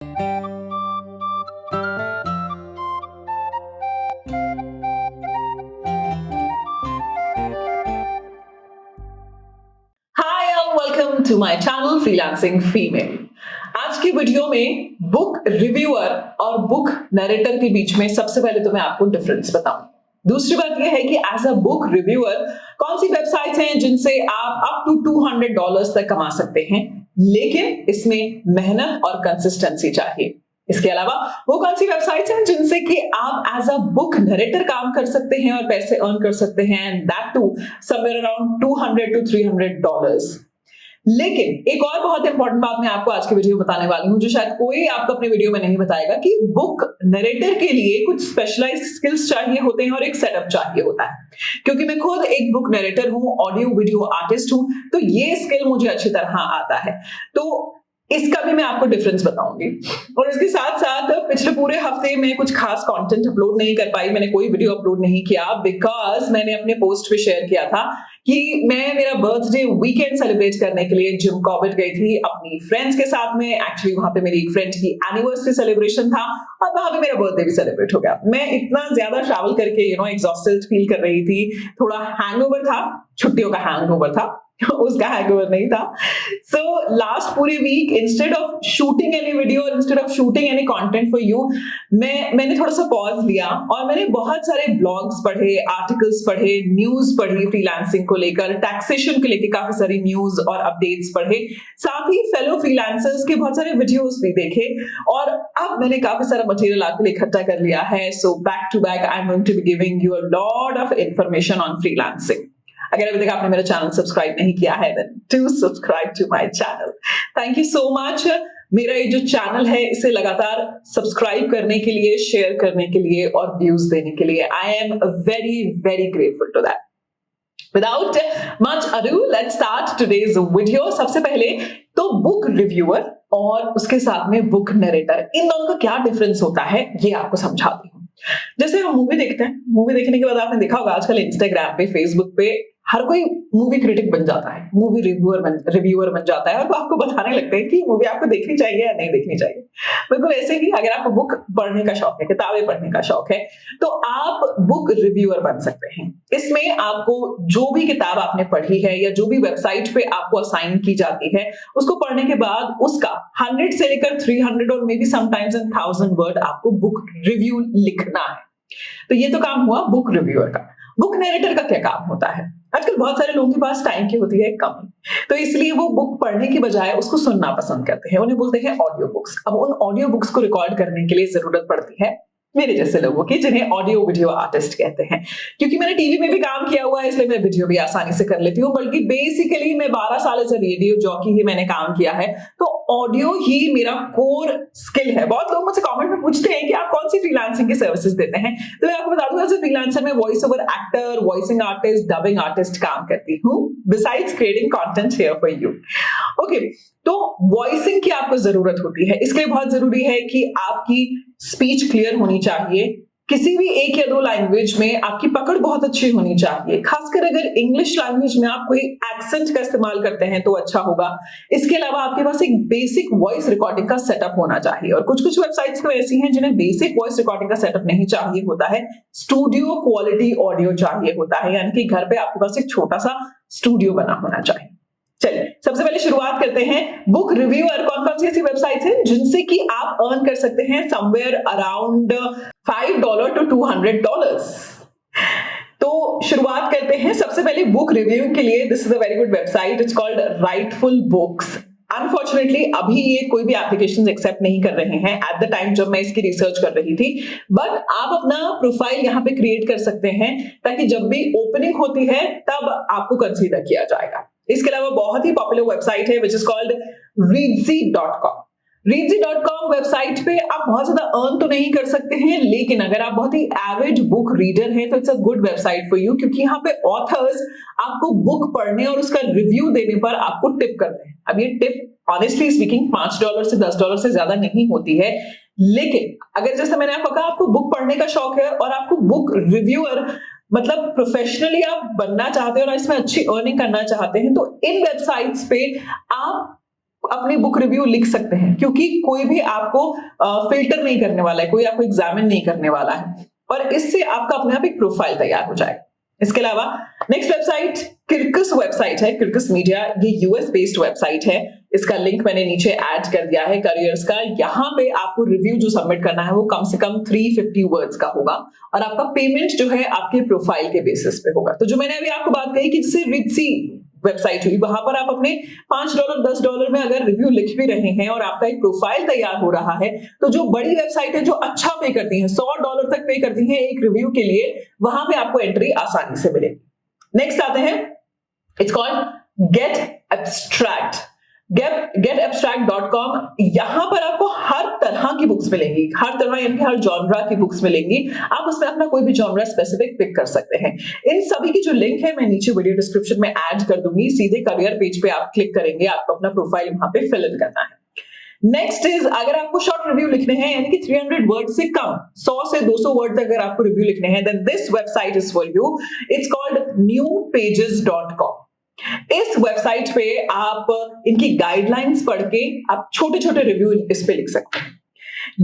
Hi and welcome to my channel freelancing female. आज की video में बुक रिव्यूअर और बुक नरेटर के बीच में सबसे पहले तो मैं आपको डिफरेंस बताऊं। दूसरी बात यह है कि एज अ बुक रिव्यूअर कौन सी वेबसाइट्स हैं जिनसे आप अप टू $200 तक कमा सकते हैं, लेकिन इसमें मेहनत और कंसिस्टेंसी चाहिए। इसके अलावा वो कौन सी वेबसाइट्स हैं जिनसे कि आप एज अ बुक नरेटर काम कर सकते हैं और पैसे अर्न कर सकते हैं, and that to somewhere around $200 to $300। लेकिन एक और बहुत इंपॉर्टेंट बात मैं आपको आज की वीडियो में बताने वाली हूं, जो शायद कोई आपको अपने वीडियो में नहीं बताएगा, कि बुक नरेटर के लिए कुछ स्पेशलाइज्ड स्किल्स चाहिए होते हैं और एक सेटअप चाहिए होता है। क्योंकि मैं खुद एक बुक नरेटर हूं, ऑडियो वीडियो आर्टिस्ट हूं, तो ये स्किल मुझे अच्छी तरह आता है। तो इसका भी मैं आपको डिफरेंस बताऊंगी। और इसके साथ साथ पिछले पूरे हफ्ते में कुछ खास कंटेंट अपलोड नहीं कर पाई, मैंने कोई वीडियो अपलोड नहीं किया, बिकॉज मैंने अपने पोस्ट पे शेयर किया था कि मैं मेरा बर्थडे वीकेंड सेलिब्रेट करने के लिए जिम कॉर्बेट गई थी अपनी फ्रेंड्स के साथ में। एक्चुअली वहां पे मेरी एक फ्रेंड की एनिवर्सरी सेलिब्रेशन था और वहां पे मेरा बर्थडे भी सेलिब्रेट हो गया। मैं इतना ज्यादा ट्रैवल करके एग्जॉस्टेड फील कर रही थी, थोड़ा हैंगओवर था, छुट्टियों का हैंगओवर था, उसका हैंगओवर नहीं था। सो लास्ट पूरी week instead of shooting any video और instead of shooting any content for you, मैंने थोड़ा सा पॉज लिया और मैंने बहुत सारे ब्लॉग्स पढ़े, आर्टिकल्स पढ़े, न्यूज पढ़ी फ्रीलांसिंग को लेकर, टैक्सेशन को लेकर काफी सारी न्यूज और अपडेट्स पढ़े, साथ ही फेलो फ्रीलांसर्स के बहुत सारे वीडियोस भी देखे, और अब मैंने काफी सारा मटेरियल आपके लिए इकट्ठा कर लिया है। So back to back I am going to be giving you a lot of information on freelancing. अगर अभी तक आपने मेरा चैनल सब्सक्राइब नहीं किया है, then do subscribe to my channel. Thank you so much. मेरा ये जो चैनल है इसे लगातार सब्सक्राइब करने के लिए, शेयर करने के लिए और व्यूज देने के लिए। I am very very grateful to that. Without much ado, let's start today's video. सबसे पहले तो बुक रिव्यूअर और उसके साथ में बुक नरेटर, इन दोनों का क्या डिफरेंस होता है ये आपको समझाती हूँ। जैसे हम मूवी देखते हैं, मूवी देखने के बाद आपने देखा होगा आजकल इंस्टाग्राम पे, फेसबुक पे हर कोई मूवी क्रिटिक बन जाता है, मूवी रिव्यूअर बन जाता है, और वो आपको बताने लगते हैं कि मूवी आपको देखनी चाहिए या नहीं देखनी चाहिए। बिल्कुल ऐसे ही अगर आपको बुक पढ़ने का शौक है, किताबें पढ़ने का शौक है, तो आप बुक रिव्यूअर बन सकते हैं। इसमें आपको जो भी किताब आपने पढ़ी है या जो भी वेबसाइट पे आपको असाइन की जाती है, उसको पढ़ने के बाद उसका 100 से लेकर 300 और मे बी समटाइम्स 1000 वर्ड आपको बुक रिव्यू लिखना है। तो ये तो काम हुआ बुक रिव्यूअर का। बुक नरेटर का क्या काम होता है? आजकल बहुत सारे लोगों के पास टाइम की होती है कमी, तो इसलिए वो बुक पढ़ने की बजाय उसको सुनना पसंद करते हैं, उन्हें बोलते हैं ऑडियो बुक्स। अब उन ऑडियो बुक्स को रिकॉर्ड करने के लिए जरूरत पड़ती है मेरे जैसे लोगों की, जिन्हें ऑडियो वीडियो आर्टिस्ट कहते हैं। क्योंकि मैंने टीवी में भी काम किया हुआ है, इसलिए मैं वीडियो भी आसानी से कर लेती हूँ। बल्कि बेसिकली मैं 12 साल से रेडियो जॉकी ही मैंने काम किया है, तो ऑडियो ही मेरा कोर स्किल है। बहुत लोग मुझसे कमेंट में पूछते हैं कि आप कौन सी फ्रीलांसिंग की सर्विसेज देते हैं, तो मैं आपको बता दूं, एज ए फ्रीलांसर में voice over actor, voicing artist, dubbing artist काम करती हूँ, besides creating content here for you. Okay, तो वॉइसिंग की आपको जरूरत होती है। इसके लिए बहुत जरूरी है कि आपकी स्पीच क्लियर होनी चाहिए, किसी भी एक या दो लैंग्वेज में आपकी पकड़ बहुत अच्छी होनी चाहिए। खासकर अगर इंग्लिश लैंग्वेज में आप कोई एक्सेंट का इस्तेमाल करते हैं तो अच्छा होगा। इसके अलावा आपके पास एक बेसिक वॉइस रिकॉर्डिंग का सेटअप होना चाहिए, और कुछ कुछ वेबसाइट्स तो ऐसी हैं जिन्हें बेसिक वॉइस रिकॉर्डिंग का सेटअप नहीं चाहिए होता है, स्टूडियो क्वालिटी ऑडियो चाहिए होता है, यानी कि घर पे आपके पास एक छोटा सा स्टूडियो बना होना चाहिए। चलिए सबसे पहले शुरुआत करते हैं। बुक रिव्यूअर कौन कौन सी ऐसी वेबसाइट्स हैं जिनसे कि आप अर्न कर सकते हैं समवेयर अराउंड $5 to $200। तो शुरुआत करते हैं सबसे पहले बुक रिव्यू के लिए। This is a very good website, it's called rightful books. Unfortunately अभी ये कोई भी एप्लीकेशन एक्सेप्ट नहीं कर रहे हैं एट द टाइम जब मैं इसकी रिसर्च कर रही थी, बट आप अपना प्रोफाइल यहाँ पे क्रिएट कर सकते हैं ताकि जब भी ओपनिंग होती है तब आपको कंसीडर किया जाएगा। इसके अलावा बहुत ही पॉपुलर वेबसाइट है which is called reedsy.com। reedsy.com website पे आप बहुत ज्यादा अर्न तो नहीं कर सकते हैं, लेकिन अगर आप बहुत ही एविड बुक रीडर हैं तो it's a good website for you, क्योंकि यहाँ पे ऑथर्स आपको बुक पढ़ने और उसका रिव्यू देने पर आपको टिप करते हैं। अब ये टिप ऑनेस्टली स्पीकिंग $5 से $10 से ज्यादा नहीं होती है, लेकिन अगर जैसे मैंने आपको कहा आपको बुक पढ़ने का शौक है और आपको बुक रिव्यूअर मतलब प्रोफेशनली आप बनना चाहते हो और इसमें अच्छी अर्निंग करना चाहते हैं, तो इन वेबसाइट्स पे आप अपनी बुक रिव्यू लिख सकते हैं, क्योंकि कोई भी आपको फिल्टर नहीं करने वाला है, कोई आपको एग्जामिन नहीं करने वाला है, और इससे आपका अपने आप एक प्रोफाइल तैयार हो जाएगा। इसके अलावा नेक्स्ट वेबसाइट किर्कस वेबसाइट है, किर्कस मीडिया, ये यूएस बेस्ड वेबसाइट है। इसका लिंक मैंने नीचे ऐड कर दिया है करियर्स का। यहाँ पे आपको रिव्यू जो सबमिट करना है वो कम से कम 350 वर्ड्स का होगा, और आपका पेमेंट जो है आपके प्रोफाइल के बेसिस पे होगा। तो जो मैंने अभी आपको बात कही कि जैसे रिप्सी वेबसाइट हुई, वहां पर आप अपने $5 $10 में अगर रिव्यू लिख भी रहे हैं और आपका एक प्रोफाइल तैयार हो रहा है, तो जो बड़ी वेबसाइट है जो अच्छा पे करती है, $100 तक पे करती है एक रिव्यू के लिए, वहां पे आपको एंट्री आसानी से मिलेगी। नेक्स्ट आते हैं, it's called gate abstract. getabstract.com, यहां पर आपको हर तरह की बुक्स मिलेंगी, हर तरह यानी कि हर जॉनरा की बुक्स मिलेंगी। आप उसमें अपना कोई भी जॉनरा स्पेसिफिक पिक कर सकते हैं। इन सभी की जो लिंक है मैं नीचे वीडियो डिस्क्रिप्शन में ऐड कर दूंगी। सीधे करियर पेज पे आप क्लिक करेंगे, आपको अपना प्रोफाइल वहां पे फिल इन करना है। नेक्स्ट इज, अगर आपको शॉर्ट रिव्यू लिखने हैं यानी कि 300 वर्ड से कम, 100 से 200 वर्ड तक अगर आपको रिव्यू लिखने हैं, then this website is for you. It's called newpages.com। इस वेबसाइट पे आप इनकी गाइडलाइंस पढ़ के आप छोटे छोटे रिव्यू इस पे लिख सकते हैं।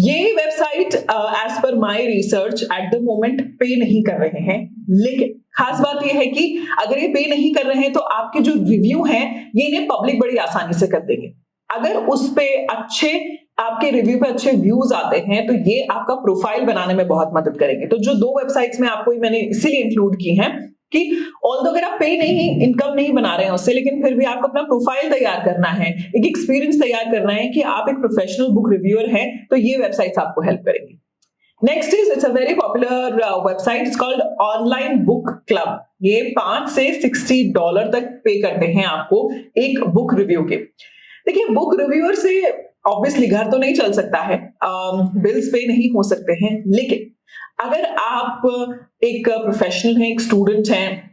ये website as per my research at the moment पे नहीं कर रहे हैं, लेकिन खास बात यह है कि अगर ये पे नहीं कर रहे हैं तो आपके जो रिव्यू हैं ये इन्हें पब्लिक बड़ी आसानी से कर देंगे। अगर उस पे आपके रिव्यू पे अच्छे व्यूज आते हैं तो ये आपका प्रोफाइल बनाने में बहुत मदद करेंगे। तो जो दो वेबसाइट्स में आपको मैंने इसीलिए इंक्लूड की हैं कि ऑल्दो अगर आप पे नहीं, इनकम नहीं बना रहे हैं उससे, लेकिन फिर भी आपको अपना प्रोफाइल तैयार करना है, एक एक्सपीरियंस तैयार करना है कि आप एक प्रोफेशनल बुक रिव्यूअर हैं, तो ये वेबसाइट्स आपको हेल्प करेंगी। Next is, it's a very popular website, it's called online book club. ये $5 से $60 तक पे करते हैं आपको एक बुक रिव्यू के। देखिए, बुक रिव्यूअर से ऑब्वियसली घर तो नहीं चल सकता है, बिल्स पे नहीं हो सकते हैं, लेकिन अगर आप एक प्रोफेशनल हैं, एक स्टूडेंट हैं,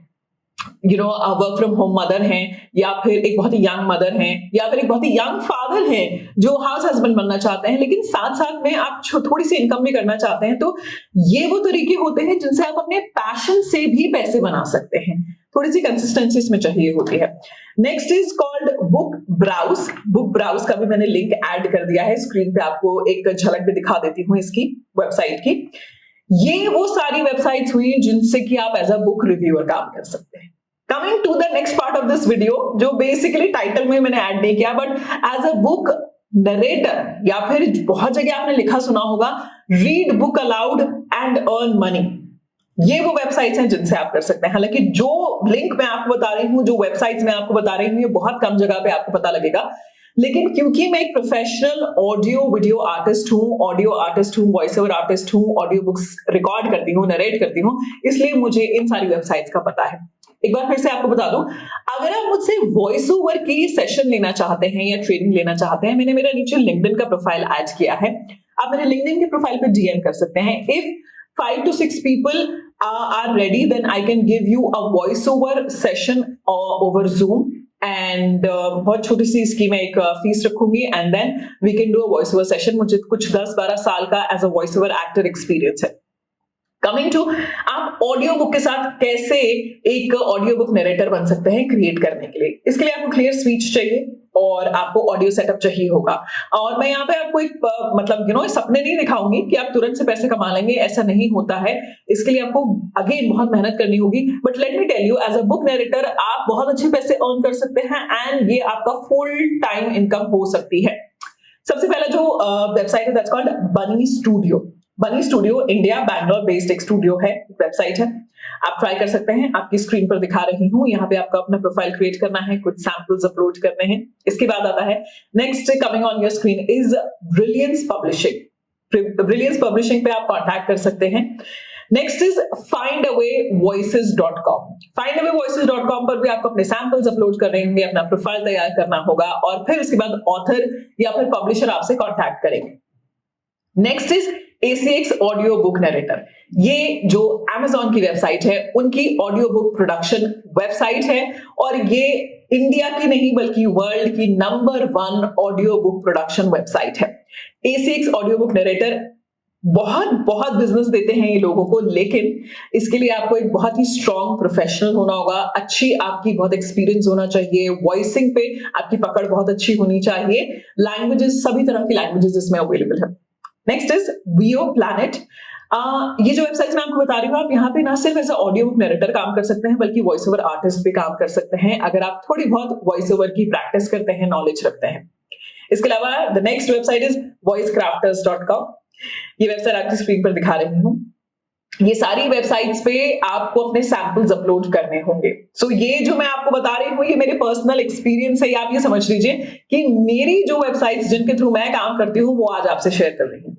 वर्क फ्रॉम होम मदर हैं, या फिर एक बहुत ही यंग मदर हैं, या फिर एक बहुत ही यंग फादर हैं जो हाउस हस्बैंड बनना चाहते हैं, लेकिन साथ साथ में आप थोड़ी सी इनकम भी करना चाहते हैं, तो ये वो तरीके होते हैं जिनसे आप अपने पैशन से भी पैसे बना सकते हैं। थोड़ी सी कंसिस्टेंसी इसमें चाहिए होती है। Next is called book browse. Book browse का भी मैंने लिंक ऐड कर दिया है, स्क्रीन पे आपको एक झलक भी दिखा देती हूँ इसकी वेबसाइट की। ये वो सारी वेबसाइट्स हुई जिनसे कि आप एज अ बुक रिव्यूअर काम कर सकते हैं। Coming to the next part of this video, जो बेसिकली टाइटल में मैंने ऐड नहीं किया, but as a book narrator, या फिर बहुत जगह आपने लिखा सुना होगा read book aloud and earn money, ये वो वेबसाइट्स हैं जिनसे आप कर सकते हैं। हालांकि जो लिंक मैं आपको बता रही हूँ, जो वेबसाइट्स मैं आपको बता रही हूँ, ये बहुत कम जगह पे आपको पता लगेगा, लेकिन क्योंकि मैं एक प्रोफेशनल ऑडियो वीडियो आर्टिस्ट हूँ, वॉइस ओवर आर्टिस्ट हूँ, ऑडियो बुक्स रिकॉर्ड करती हूँ, नरेट करती हूँ, इसलिए मुझे इन सारी वेबसाइट्स का पता है। एक बार फिर से आपको बता दूं, अगर आप मुझसे वॉइस ओवर की सेशन लेना चाहते हैं या ट्रेनिंग लेना चाहते हैं, मैंने मेरा नीचे लिंक्डइन का प्रोफाइल ऐड किया है, आप मेरे लिंक्डइन के प्रोफाइल पे डीएम कर सकते हैं। If 5 to 6 people are ready, then I can give you a voice over session over Zoom, and बहुत छोटी सी इसकी मैं एक फीस रखूंगी, and then we can do a voice over session। मुझे कुछ 10-12 साल का as a voice over actor experience है। कमिंग टू, आप ऑडियो बुक के साथ कैसे एक ऑडियो बुक नरेटर बन सकते हैं क्रिएट करने के लिए। इसके लिए आपको क्लियर स्पीच चाहिए और आपको ऑडियो सेटअप चाहिए होगा। और मैं यहाँ पे आपको एक सपने नहीं दिखाऊंगी कि आप तुरंत से पैसे कमा लेंगे, ऐसा नहीं होता है। इसके लिए आपको अगेन बहुत मेहनत करनी होगी, but let me tell you, as a book narrator आप बहुत अच्छे पैसे अर्न कर सकते हैं, एंड ये आपका फुल टाइम इनकम हो सकती है। सबसे पहला जो वेबसाइट है, दैट्स कॉल्ड बनी स्टूडियो। बनी स्टूडियो इंडिया बैंगलोर बेस्ड एक स्टूडियो है, वेबसाइट है, आप ट्राई कर सकते हैं। आपकी स्क्रीन पर दिखा रही हूँ, यहाँ पे आपको अपना प्रोफाइल क्रिएट करना है, कुछ सैंपल्स अपलोड करने हैं। इसके बाद आता है next, coming on your screen is brilliance publishing. Brilliance publishing पे आप कॉन्टैक्ट कर सकते हैं। Next is findawayvoices.com। findawayvoices.com पर भी आपको अपने सैंपल्स अपलोड कर रहे होंगे, अपना प्रोफाइल तैयार करना होगा, और फिर उसके बाद ऑथर या फिर पब्लिशर आपसे कॉन्टैक्ट करेंगे। Next is ACX audio book narrator. ये जो Amazon की वेबसाइट है, उनकी ऑडियो बुक प्रोडक्शन वेबसाइट है, और ये इंडिया की नहीं बल्कि वर्ल्ड की number 1 audio book production website है। ACX ऑडियो बुक नरेटर बहुत बहुत बिजनेस देते हैं ये लोगों को, लेकिन इसके लिए आपको एक बहुत ही स्ट्रांग प्रोफेशनल होना होगा, अच्छी आपकी बहुत एक्सपीरियंस होना चाहिए, वॉइसिंग पे आपकी पकड़ बहुत अच्छी होनी चाहिए, लैंग्वेजेस सभी तरह की लैंग्वेजेस इसमें अवेलेबल है। Next is VO Planet. ये जो वेबसाइट मैं आपको बता रही हूँ, आप यहाँ पे ना सिर्फ एज ऑडियो बुक नरेटर काम कर सकते हैं, बल्कि वॉइस ओवर आर्टिस्ट भी काम कर सकते हैं, अगर आप थोड़ी बहुत वॉइस ओवर की प्रैक्टिस करते हैं, नॉलेज रखते हैं। इसके अलावा the next website is voicecrafters.com। ये वेबसाइट आपकी स्क्रीन पर दिखा रही हूँ। ये सारी वेबसाइट्स पे आपको अपने सैंपल्स अपलोड करने होंगे। सो ये जो मैं आपको बता रही हूँ, ये मेरे पर्सनल एक्सपीरियंस है, आप ये समझ लीजिए कि मेरी जो वेबसाइट्स जिनके थ्रू मैं काम करती हूँ वो आज आपसे शेयर कर रही हूँ।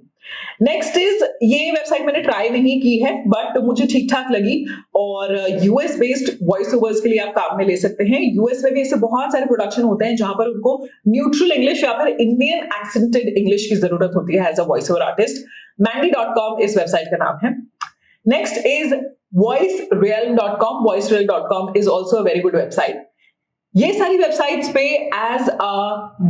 नेक्स्ट इज, ये वेबसाइट मैंने ट्राई नहीं की है बट मुझे ठीक ठाक लगी, और यूएस बेस्ड वॉइस ओवर्स के लिए आप काम में ले सकते हैं। यूएस में भी ऐसे बहुत सारे प्रोडक्शन होते हैं जहां पर उनको न्यूट्रल इंग्लिश या फिर इंडियन एक्सेंटेड इंग्लिश की जरूरत होती है as a voice over artist. mandy.com इस वेबसाइट का नाम है। Next is voicerealm.com। voicerealm.com is also a very good website। ये सारी वेबसाइट्स पे as a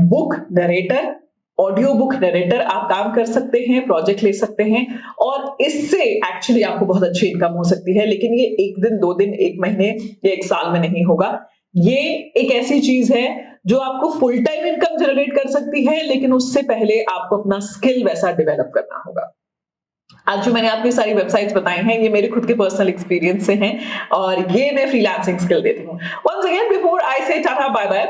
book narrator, audio book narrator आप काम कर सकते हैं, प्रोजेक्ट ले सकते हैं, और इससे एक्चुअली आपको बहुत अच्छी इनकम हो सकती है। लेकिन ये एक दिन, 2 दिन, 1 महीने या 1 साल में नहीं होगा। ये एक ऐसी चीज है जो आपको फुल टाइम इनकम जनरेट कर सकती है, लेकिन उससे पहले आपको अपना स्किल वैसा डेवलप करना होगा। आज जो मैंने आपको सारी वेबसाइट्स बताई हैं, ये मेरे खुद के पर्सनल एक्सपीरियंस से हैं, और ये मैं फ्रीलांसिंग स्किल देती हूँ। Once again before I say tata bye bye,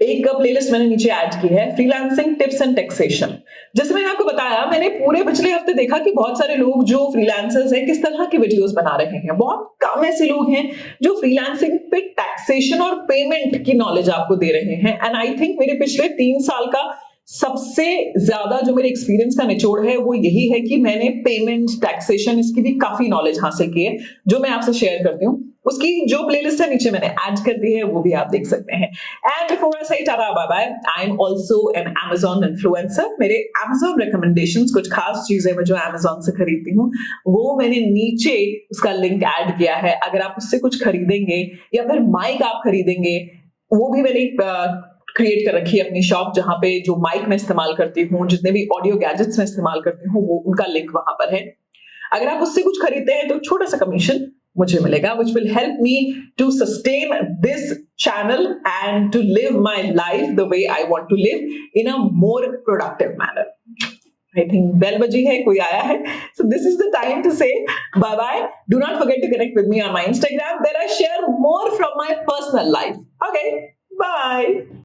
एक प्लेलिस्ट मैंने नीचे ऐड की है, फ्रीलांसिंग टिप्स एंड टैक्सेशन। जैसे मैंने आपको बताया, मैंने पूरे पिछले हफ्ते देखा कि बहुत सारे लोग जो फ्रीलांसर्स हैं किस तरह की वीडियोस बना रहे हैं। बहुत कम ऐसे लोग हैं जो फ्रीलांसिंग पे टैक्सेशन और पेमेंट की नॉलेज आपको दे रहे हैं। एंड आई थिंक मेरे पिछले 3 साल का सबसे ज्यादा जो मेरे एक्सपीरियंस का निचोड़ है वो यही है कि मैंने पेमेंट, टैक्सेशन, इसकी भी काफी नॉलेज हासिल की है, जो मैं आपसे शेयर करती हूँ। उसकी जो प्लेलिस्ट है नीचे मैंने ऐड कर दी है, वो भी आप देख सकते हैं। And before I say tata bye bye, I am also an Amazon influencer. मेरे Amazon रिकमेंडेशंस, कुछ खास चीजें मैं जो Amazon से खरीदती हूँ, वो मैंने नीचे उसका लिंक ऐड किया है। अगर आप उससे कुछ खरीदेंगे या फिर माइक आप खरीदेंगे, वो भी मैंने क्रिएट कर रखी है अपनी शॉप, जहां पे जो माइक मैं इस्तेमाल करती हूँ, जितने भी ऑडियो गैजेट्स मैं इस्तेमाल करती हूँ, वो उनका लिंक वहां पर है। अगर आप उससे कुछ खरीदते हैं तो छोटा सा कमीशन मुझे मिलेगा, which will help me to sustain this channel and to live my life the way I want to live in a more productive manner. I think bell baji hai, koi aaya hai. So this is the time to say bye bye. Do not forget to connect with me on my Instagram. There I share more from my personal life. Okay, bye.